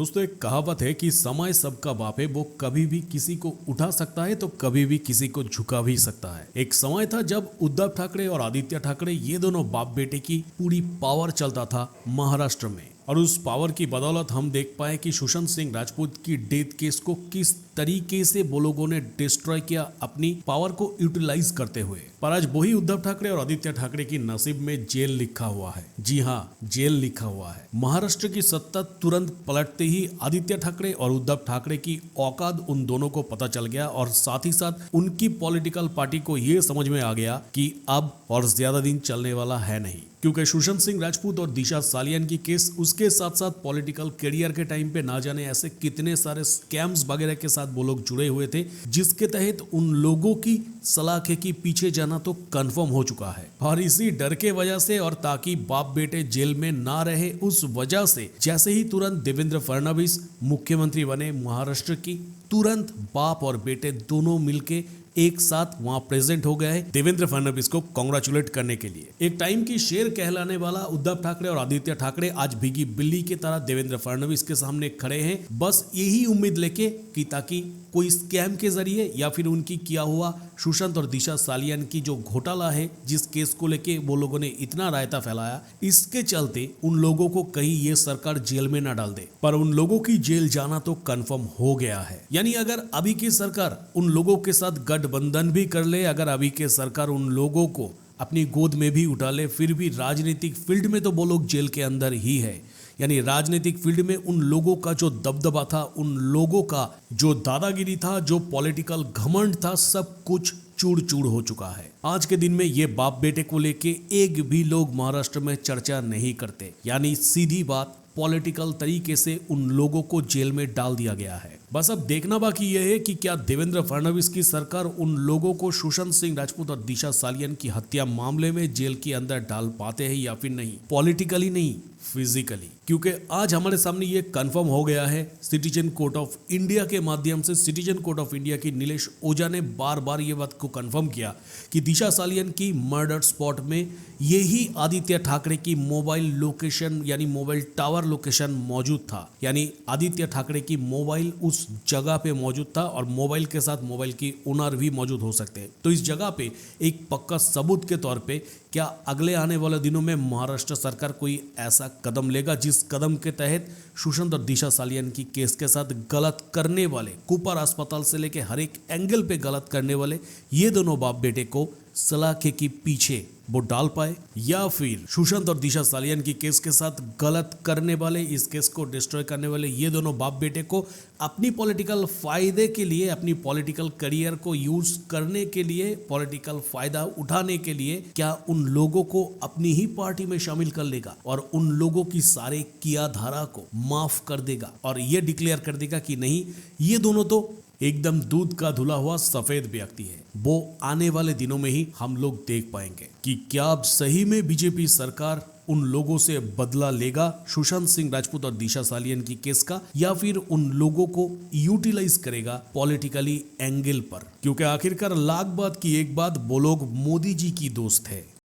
दोस्तों, एक कहावत है कि समय सबका बाप है। वो कभी भी किसी को उठा सकता है तो कभी भी किसी को झुका भी सकता है। एक समय था जब उद्धव ठाकरे और आदित्य ठाकरे, ये दोनों बाप बेटे की पूरी पावर चलता था महाराष्ट्र में। और उस पावर की बदौलत हम देख पाए कि सुशांत सिंह राजपूत की डेथ केस को किस तरीके से वो लोगों ने डिस्ट्रॉय किया अपनी पावर को यूटिलाइज करते हुए। पर आज वही उद्धव ठाकरे और आदित्य ठाकरे की नसीब में जेल लिखा हुआ है। जी हाँ, जेल लिखा हुआ है। महाराष्ट्र की सत्ता तुरंत पलटते ही आदित्य ठाकरे और उद्धव ठाकरे की औकात उन दोनों को पता चल गया और साथ ही साथ उनकी पॉलिटिकल पार्टी को ये समझ में आ गया कि अब और ज्यादा दिन चलने वाला है नहीं, क्योंकि सुशांत सिंह राजपूत और दिशा सालियान की केस, उसके साथ साथ पॉलिटिकल करियर के टाइम पे ना जाने ऐसे कितने सारे स्कैम्स वगैरह के साथ वो लोग जुड़े हुए थे, जिसके तहत उन लोगों की सलाखे की पीछे जाना तो कंफर्म हो चुका है। और इसी डर के वजह से और ताकि बाप बेटे जेल में ना रहे, उस वजह से जैसे ही तुरंत देवेंद्र फडणवीस मुख्यमंत्री बने महाराष्ट्र की, तुरंत बाप और बेटे दोनों मिलके एक साथ वहां प्रेजेंट हो गए हैं देवेंद्र फडणवीस को कांग्रेचुलेट करने के लिए। एक टाइम की शेर कहलाने वाला उद्धव ठाकरे और आदित्य ठाकरे आज भीगी बिल्ली की तरह देवेंद्र फडणवीस के सामने खड़े हैं, बस यही उम्मीद लेके कि ताकि कोई स्कैम के जरिए या फिर उनकी किया हुआ सुशांत और दिशा सालियान की जो घोटाला है, जिस केस को लेके वो लोगों ने इतना रायता फैलाया, इसके चलते उन लोगों को कहीं ये सरकार जेल में ना डाल दे। पर उन लोगों की जेल जाना तो कंफर्म हो गया है। यानी अगर अभी की सरकार उन लोगों के साथ गठबंधन भी कर ले, अगर अभी की सरकार उन लोगों को अपनी गोद में भी उठा ले, फिर भी राजनीतिक फील्ड में तो वो लोग जेल के अंदर ही है। यानी राजनीतिक फील्ड में उन लोगों का जो दबदबा था, उन लोगों का जो दादागिरी था, जो पॉलिटिकल घमंड था, सब कुछ चूड़ चूड़ हो चुका है। आज के दिन में ये बाप बेटे को लेके एक भी लोग महाराष्ट्र में चर्चा नहीं करते। यानी सीधी बात, पॉलिटिकल तरीके से उन लोगों को जेल में डाल दिया गया है। बस अब देखना बाकी यह है कि क्या देवेंद्र फडणवीस की सरकार उन लोगों को सुशांत सिंह राजपूत और दिशा सालियान की हत्या मामले में जेल के अंदर डाल पाते हैं या फिर नहीं, पॉलिटिकली नहीं, फिजिकली। क्योंकि आज हमारे सामने ये कंफर्म हो गया है सिटीजन कोर्ट ऑफ इंडिया के माध्यम से। सिटीजन कोर्ट ऑफ इंडिया की नीलेश ओझा ने बार बार ये बात को कंफर्म किया कि दिशा सालियान की मर्डर स्पॉट में यही आदित्य ठाकरे की मोबाइल लोकेशन यानी मोबाइल टावर लोकेशन मौजूद था। यानी आदित्य ठाकरे की मोबाइल उस जगह पे मौजूद था और मोबाइल के साथ मोबाइल की ओनर भी मौजूद हो सकते हैं। तो इस जगह पे एक पक्का सबूत के तौर पे क्या अगले आने वाले दिनों में महाराष्ट्र सरकार कोई ऐसा कदम लेगा जिस कदम के तहत सुशांत और दिशा सालियान की केस के साथ गलत करने वाले, कुपर अस्पताल से लेके हर एक एंगल पे गलत करने वाले ये दोनों बाप बेटे को सलाखे की पीछे वो डाल पाए, या फिर सुशांत और दिशा सालियान की केस के साथ गलत करने वाले, इस केस को डिस्ट्रॉय करने वाले ये दोनों बाप बेटे को अपनी पॉलिटिकल फायदे के लिए, अपनी पॉलिटिकल करियर को यूज करने के लिए, पॉलिटिकल फायदा उठाने के लिए क्या उन लोगों को अपनी ही पार्टी में शामिल कर लेगा और उन लोगों की सारे किया धारा को माफ कर देगा और ये डिक्लेयर कर देगा कि नहीं, ये दोनों तो एकदम दूध का धुला हुआ सफेद व्यक्ति है। वो आने वाले दिनों में ही हम लोग देख पाएंगे कि क्या अब सही में बीजेपी सरकार उन लोगों से बदला लेगा सुशांत सिंह राजपूत और दिशा सालियान की केस का, या फिर उन लोगों को यूटिलाइज करेगा पॉलिटिकली एंगल पर। क्योंकि आखिरकार लाख बात की एक बात, वो लोग मोदी जी की दोस्त है।